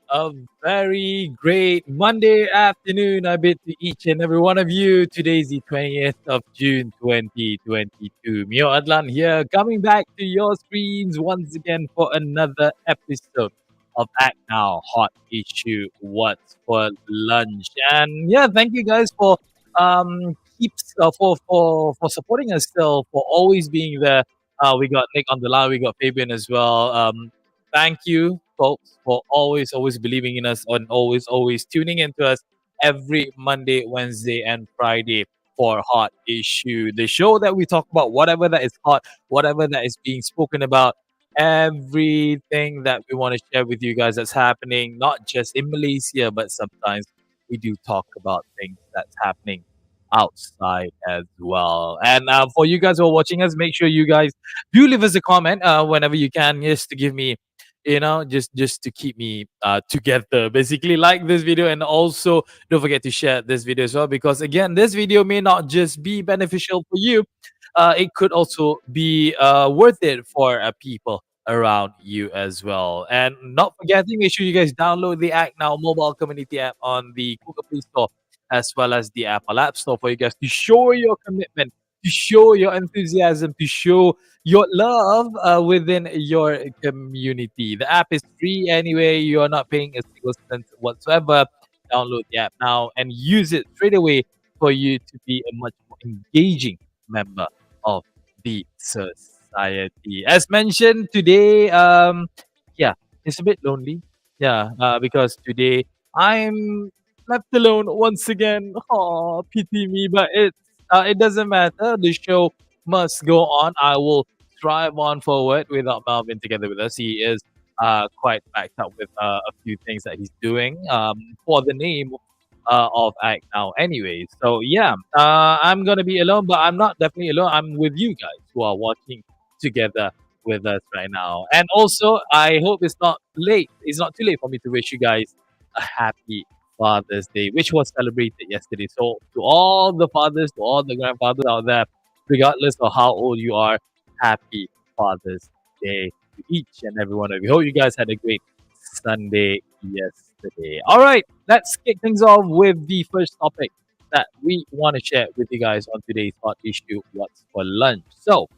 A very great Monday afternoon, I bid to each and every one of you. Today's the 20th of June 2022. Mio Adlan here, coming back to your screens once again for another episode of Act Now Hot Issue What's for Lunch. And yeah, thank you guys for keeps for supporting us still, for always being there. We got Nick on the line, we got Fabian as well. Thank you, folks, for always believing in us and always tuning into us every Monday, Wednesday, and Friday for Hot Issue, the show that we talk about whatever that is hot, whatever that is being spoken about, everything that we want to share with you guys that's happening, not just in Malaysia, but sometimes we do talk about things that's happening outside as well. And for you guys who are watching us, make sure you guys do leave us a comment whenever you can, just to give me, just to keep me together, basically. Like this video, and also don't forget to share this video as well, because again, this video may not just be beneficial for you, it could also be worth it for people around you as well. And not forgetting, make sure you guys download the Act Now mobile community app on the Google Play Store as well as the Apple App Store, for you guys to show your commitment, to show your enthusiasm, to show your love within your community. The app is free anyway. You are not paying a single cent whatsoever. Download the app now and use it straight away for you to be a much more engaging member of the society. As mentioned today, yeah, it's a bit lonely. Yeah, because today I'm left alone once again. Oh, pity me, but it doesn't matter. The show must go on. I will drive on forward without Melvin together with us. He is quite backed up with a few things that he's doing for the name of Act Now anyway. So yeah, I'm gonna be alone, but I'm not definitely alone. I'm with you guys who are watching together with us right now. And also, I hope it's not late. It's not too late for me to wish you guys a happy Father's Day, which was celebrated yesterday. So to all the fathers, to all the grandfathers out there, regardless of how old you are, happy Father's Day to each and every one of you. Hope you guys had a great Sunday yesterday. All right, let's kick things off with the first topic that we want to share with you guys on today's hot issue. What's for lunch? So,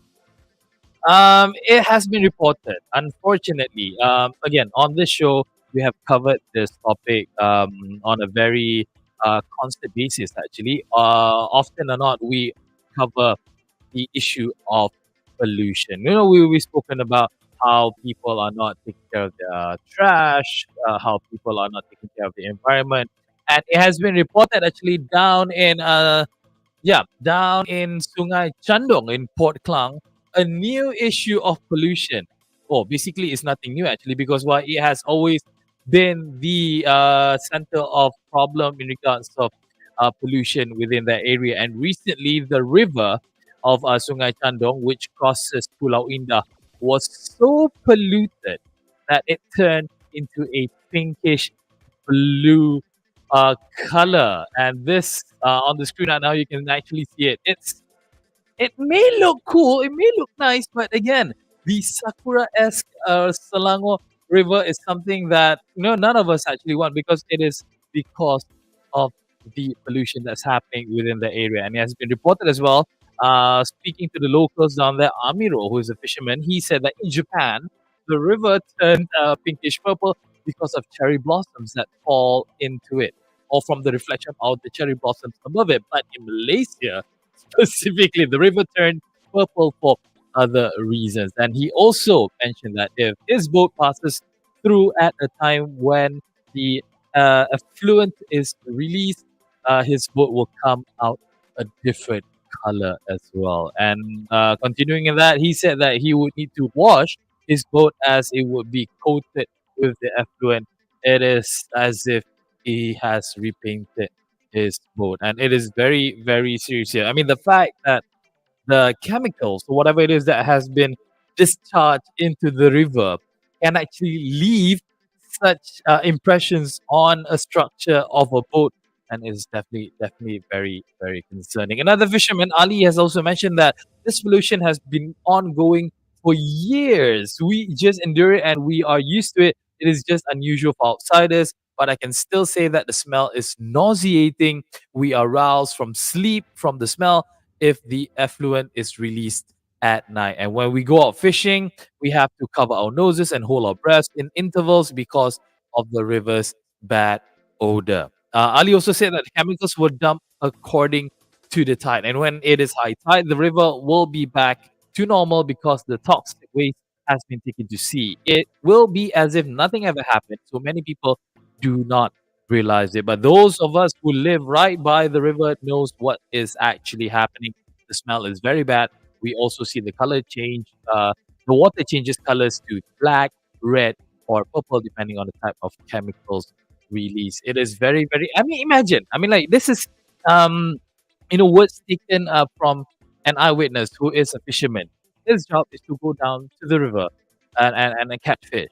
it has been reported, unfortunately. Again, on this show, we have covered this topic on a very constant basis. Actually, often or not, we cover the issue of pollution. We've spoken about how people are not taking care of their trash, how people are not taking care of the environment, and it has been reported actually down in Sungai Chandong in Port Klang, a new issue of pollution. Oh, basically, it's nothing new actually, because why, it has always been the center of problem in regards of pollution within that area. And recently, the river of Sungai Chandong, which crosses Pulau Indah, was so polluted that it turned into a pinkish blue color. And this on the screen right now, you can actually see it. It may look cool, it may look nice, but again, the Sakura-esque Selangor River is something that none of us actually want, because it is because of the pollution that's happening within the area. And it has been reported as well. Speaking to the locals down there, Amiro, who is a fisherman, he said that in Japan, the river turned pinkish purple because of cherry blossoms that fall into it, or from the reflection of the cherry blossoms above it. But in Malaysia, specifically, the river turned purple for other reasons. And he also mentioned that if his boat passes through at a time when the effluent is released, his boat will come out a different color as well. And continuing in that, he said that he would need to wash his boat as it would be coated with the effluent. It is as if he has repainted his boat, and it is very, very serious here. I mean, the fact that the chemicals or whatever it is that has been discharged into the river can actually leave such impressions on a structure of a boat, and is definitely very, very concerning. Another fisherman, Ali, has also mentioned that this pollution has been ongoing for years. We just endure it and we are used to it, It is just unusual for outsiders, but I can still say that the smell is nauseating. We are roused from sleep from the smell if the effluent is released at night. And when we go out fishing, we have to cover our noses and hold our breaths in intervals because of the river's bad odor. Ali also said that the chemicals were dumped according to the tide. And when it is high tide, the river will be back to normal because the toxic waste has been taken to sea. It will be as if nothing ever happened. So many people do not realize it. But those of us who live right by the river knows what is actually happening. The smell is very bad. We also see the color change. The water changes colors to black, red, or purple depending on the type of chemicals released. It is very, very. I mean, imagine. I mean, like this is um words taken from an eyewitness who is a fisherman. His job is to go down to the river and catch fish.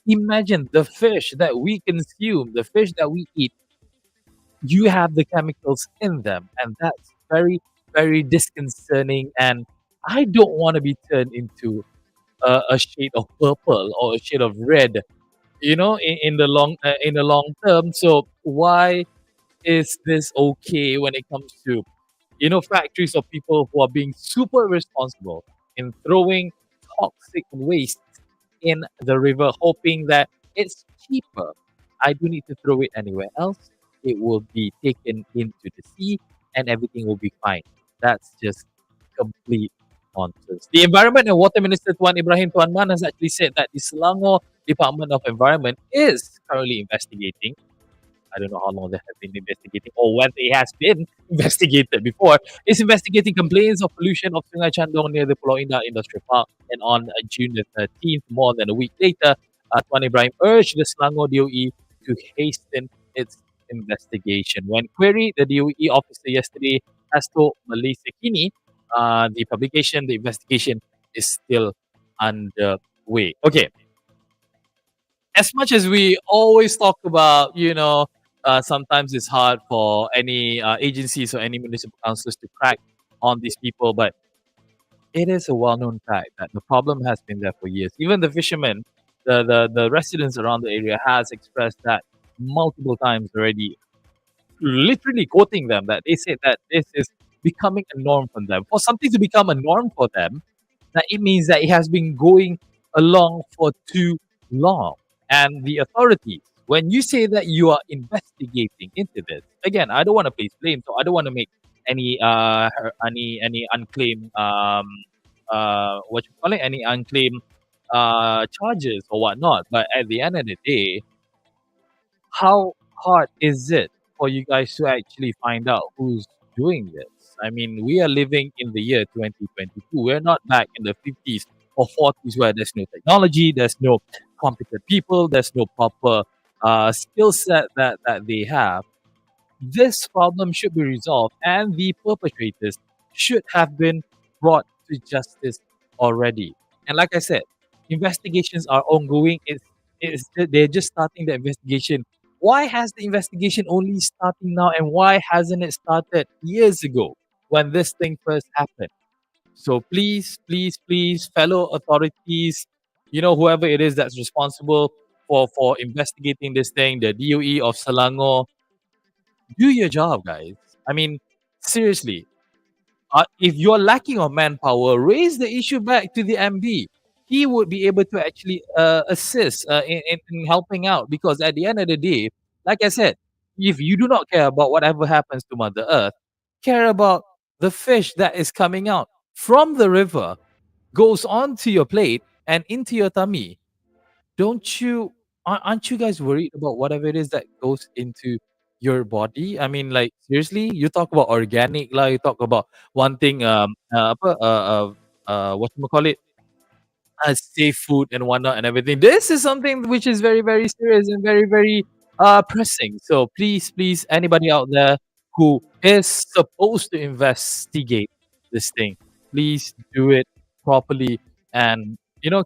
Imagine the fish that we consume, the fish that we eat, you have the chemicals in them. And that's very, very disconcerting. And I don't want to be turned into a shade of purple or a shade of red, in the long term. So why is this okay when it comes to factories of people who are being super responsible in throwing toxic waste in the river, hoping that it's cheaper. I do need to throw it anywhere else. It will be taken into the sea and everything will be fine. That's just complete nonsense. The Environment and Water Minister Tuan Ibrahim Tuanman has actually said that the Selangor Department of Environment is currently investigating. I don't know how long they have been investigating or when it has been investigated before. It's investigating complaints of pollution of Sungai Chandong near the Pulau Indah Industrial Park. And on June the 13th, more than a week later, Tuan Ibrahim urged the Selangor DOE to hasten its investigation. When queried, the DOE officer yesterday has told Malaysia Kini, the investigation is still underway. Okay, as much as we always talk about, sometimes it's hard for any agencies or any municipal councils to crack on these people, but it is a well-known fact that the problem has been there for years. Even the fishermen, the residents around the area has expressed that multiple times already, literally quoting them that they said that this is becoming a norm for them. For something to become a norm for them, that it means that it has been going along for too long. And the authorities, when you say that you are investigating into this, again, I don't want to place blame, so I don't want to make any unclaimed what you call it, any unclaimed charges or whatnot. But at the end of the day, how hard is it for you guys to actually find out who's doing this? I mean, we are living in the year 2022. We're not back in the 50s or 40s where there's no technology, there's no competent people, there's no proper skill set that they have. This problem should be resolved, and the perpetrators should have been brought to justice already. And like I said, investigations are ongoing. They're just starting the investigation. Why has the investigation only starting now, and why hasn't it started years ago when this thing first happened? So please, please, please, fellow authorities, whoever it is that's responsible for investigating this thing, the DOE of Selangor, do your job, guys. I mean, seriously, if you're lacking of manpower, raise the issue back to the MB. He would be able to actually assist in helping out, because at the end of the day, like I said, if you do not care about whatever happens to Mother Earth, care about the fish that is coming out from the river, goes onto your plate and into your tummy. Don't you aren't you guys worried about whatever it is that goes into your body? I mean, like, seriously, you talk about organic lah, you talk about wanting what you call it, safe food and whatnot and everything. This is something which is very, very serious and very, very pressing. So please, please, anybody out there who is supposed to investigate this thing, please do it properly and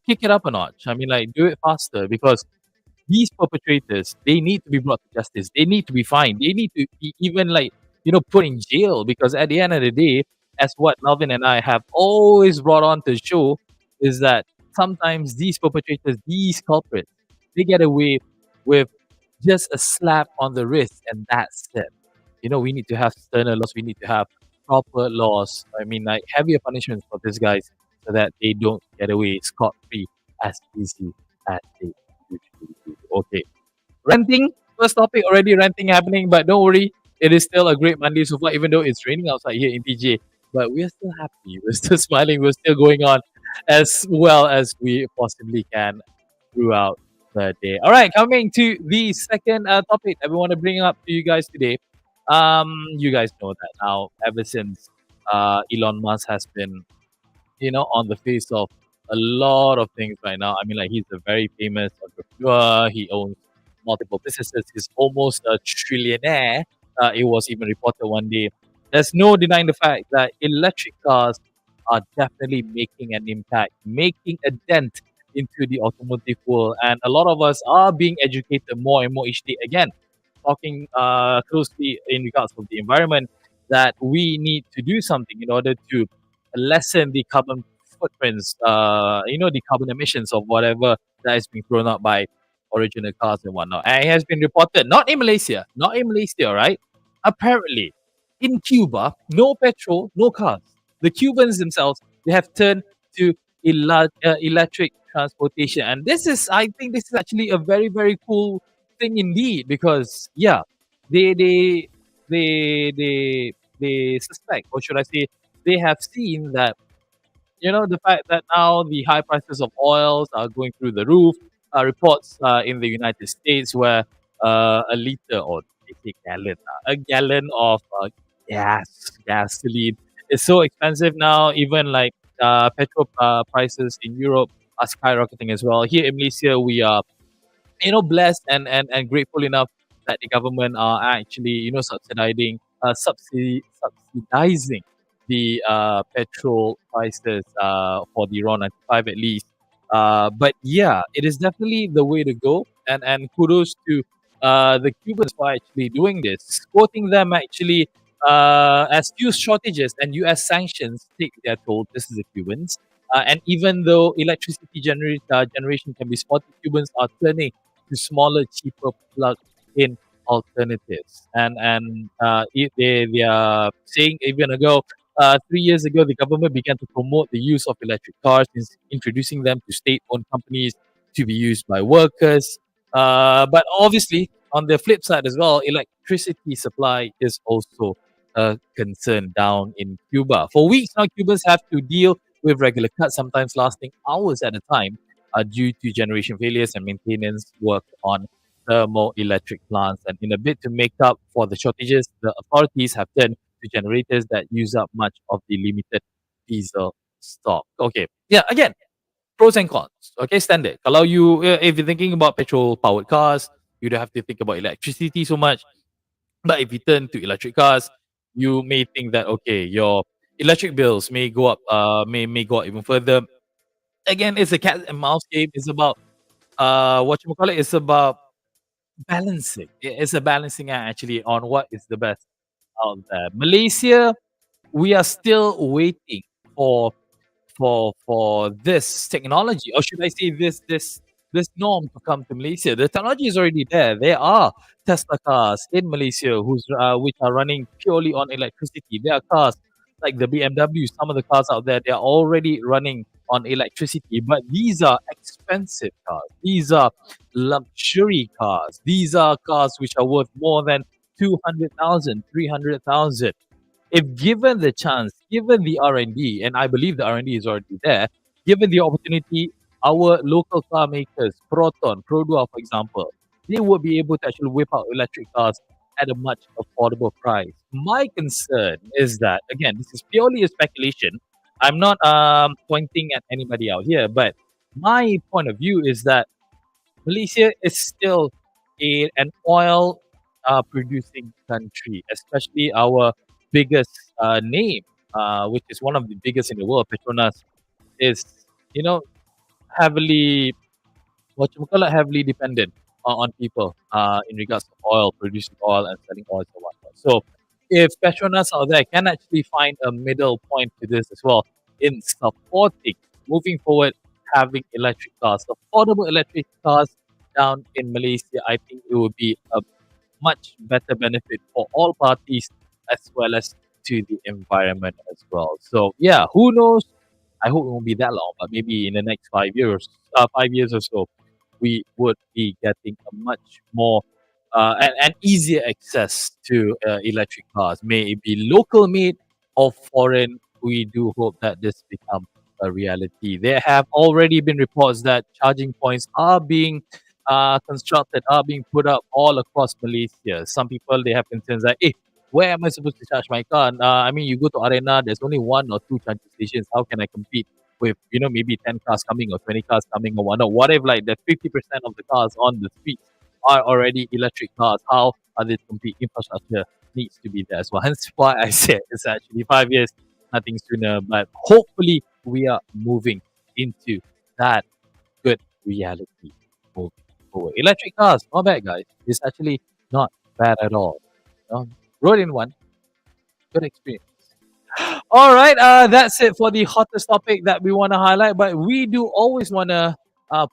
kick it up a notch. I mean, like, do it faster, because these perpetrators, they need to be brought to justice. They need to be fined. They need to be even, like, put in jail, because at the end of the day, as what Melvin and I have always brought on to the show, is that sometimes these perpetrators, these culprits, they get away with just a slap on the wrist, and that's it. We need to have sterner laws. We need to have proper laws. I mean, like heavier punishments for these guys so that they don't get away scot free as easy as they usually do. Okay. Renting, first topic already renting happening, but don't worry, it is still a great Monday so far, even though it's raining outside here in TJ. But we're still happy, we're still smiling, we're still going on as well as we possibly can throughout the day. All right, coming to the second topic that we want to bring up to you guys today. You guys know that now, ever since Elon Musk has been on the face of a lot of things right now. I mean, like he's a very famous entrepreneur. He owns multiple businesses. He's almost a trillionaire. It was even reported one day. There's no denying the fact that electric cars are definitely making an impact, making a dent into the automotive world. And a lot of us are being educated more and more each day. Again, talking closely in regards to the environment, that we need to do something in order to lessen the carbon footprints, the carbon emissions of whatever that is being thrown out by original cars and whatnot. And it has been reported, not in Malaysia, right? Apparently, in Cuba, no petrol, no cars. The Cubans themselves, they have turned to electric transportation. And I think this is actually a very, very cool thing indeed, because yeah, they they they suspect, or should I say, they have seen that the fact that now the high prices of oils are going through the roof. Reports in the United States where a liter, or they say gallon, a gallon of gasoline is so expensive now. Even like petrol prices in Europe are skyrocketing as well. Here in Malaysia, we are blessed and grateful enough that the government are actually subsidizing the petrol prices for the RON 95 at least. But yeah, it is definitely the way to go, and kudos to the Cubans for actually doing this, quoting them actually as fuel shortages and US sanctions take their toll. This is the Cubans. And even though electricity generation can be spotty, Cubans are turning to smaller, cheaper plug-in alternatives. They are saying even ago, 3 years ago, the government began to promote the use of electric cars, introducing them to state-owned companies to be used by workers. But obviously, on the flip side as well, electricity supply is also a concern down in Cuba. For weeks now, Cubans have to deal with regular cuts, sometimes lasting hours at a time, due to generation failures and maintenance work on thermoelectric plants. And in a bid to make up for the shortages, the authorities have turned to generators that use up much of the limited diesel stock. Okay, yeah, again, pros and cons. Okay, standard. Kalau if you're thinking about petrol-powered cars, you don't have to think about electricity so much. But if you turn to electric cars, you may think that okay, your electric bills may go up, may go up even further. Again, it's a cat and mouse game. It's about what you call it. It's about balancing. It's a balancing act actually on what is the best out there. Malaysia, we are still waiting for for this technology, or should I say this norm to come to Malaysia. The technology is already there. There are Tesla cars in Malaysia which are running purely on electricity. There are cars like the BMW, some of the cars out there, they are already running on electricity, but these are expensive cars. These are luxury cars. These are cars which are worth more than 200,000, 300,000. If given the chance, given the R&D, and I believe the R&D is already there, given the opportunity, our local car makers, Proton, Produa, for example, they would be able to actually whip out electric cars at a much affordable price. My concern is that, again, this is purely a speculation. I'm not pointing at anybody out here, but my point of view is that Malaysia is still an oil producing country, especially our biggest name, which is one of the biggest in the world, Petronas, is you know heavily heavily dependent on people in regards to oil, producing oil and selling oil and whatnot. So if Petronas out there can actually find a middle point to this as well in supporting moving forward, having electric cars, affordable electric cars down in Malaysia, I think it would be a much better benefit for all parties as well as to the environment as well. So yeah, who knows? I hope it won't be that long, but maybe in the next 5 years or so, we would be getting a much more and easier access to electric cars. May it be local made or foreign, we do hope that this becomes a reality. There have already been reports that charging points are being constructed, are being put up all across Malaysia. Some people they have concerns like, hey, where am I supposed to charge my car? I mean, you go to Arena, there's only one or two charging stations. How can I compete with, maybe 10 cars coming or 20 cars coming or whatnot? What if like the 50% of the cars on the streets are already electric cars? How are they compete? Infrastructure needs to be there as well. Hence why I said it's actually 5 years, nothing sooner. But hopefully we are moving into that good reality moving forward. Electric cars, not bad, guys. It's actually not bad at all. Rode in one, good experience. All right, that's it for the hottest topic that we want to highlight. But we do always want to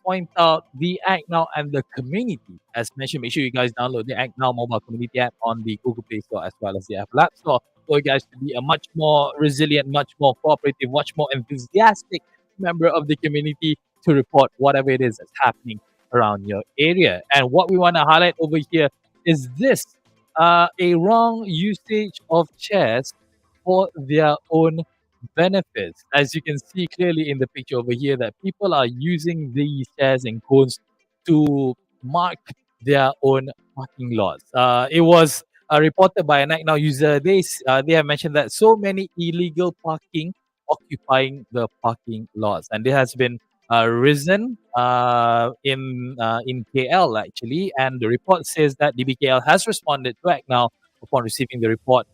point out the Act Now and the community. As mentioned, make sure you guys download the Act Now mobile community app on the Google Play Store as well as the Apple App Store for you guys to be a much more resilient, much more cooperative, much more enthusiastic member of the community to report whatever it is that's happening around your area. And what we want to highlight over here is this a wrong usage of chairs for their own benefits. As you can see clearly in the picture over here, that people are using these chairs and cones to mark their own parking lots. It was reported by an ACTnow user. They have mentioned that so many illegal parking occupying the parking lots, and there has been risen in KL actually, and the report says that DBKL has responded to ACTnow upon receiving the report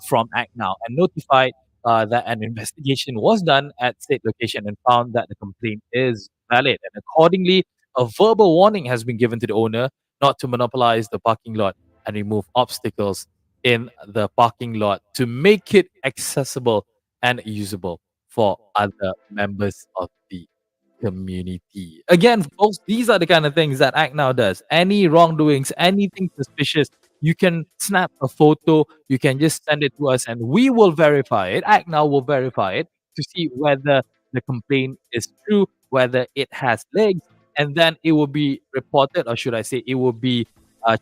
from ACTnow and notified that an investigation was done at state location and found that the complaint is valid. And accordingly, a verbal warning has been given to the owner not to monopolize the parking lot and remove obstacles in the parking lot to make it accessible and usable for other members of the community. Again, folks, these are the kind of things that Act Now does. Any wrongdoings, anything suspicious, you can snap a photo, you can just send it to us, and we will verify it. Act Now will verify it to see whether the complaint is true, whether it has legs, and then it will be reported, or should I say, it will be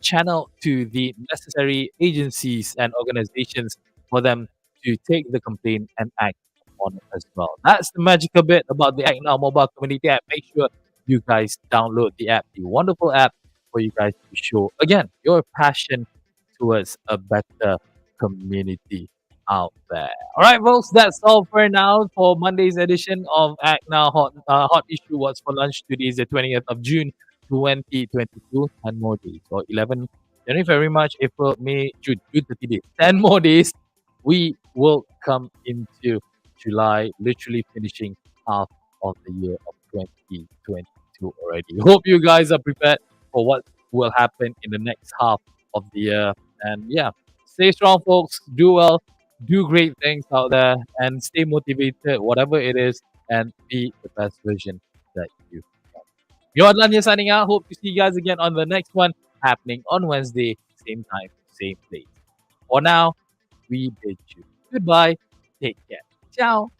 channeled to the necessary agencies and organizations for them to take the complaint and act on it as well. That's the magical bit about the Act Now mobile community app. Make sure you guys download the app, the wonderful app for you guys to show again your passion towards a better community out there. All right, folks, that's all for now for Monday's edition of Act Now Hot Issue What's for Lunch. Today is the 20th of June, 2022. 10 more days, or 11 January, February, March, April, May, June 30 days. 10 more days. We will come into July, literally finishing half of the year of 2022 already. Hope you guys are prepared for what will happen in the next half of the year. And yeah, stay strong, folks. Do well, do great things out there, and stay motivated, whatever it is, and be the best version that you can. Yo, Adlan here signing out. Hope to see you guys again on the next one happening on Wednesday, same time, same place. For now, we bid you goodbye. Take care. Ciao.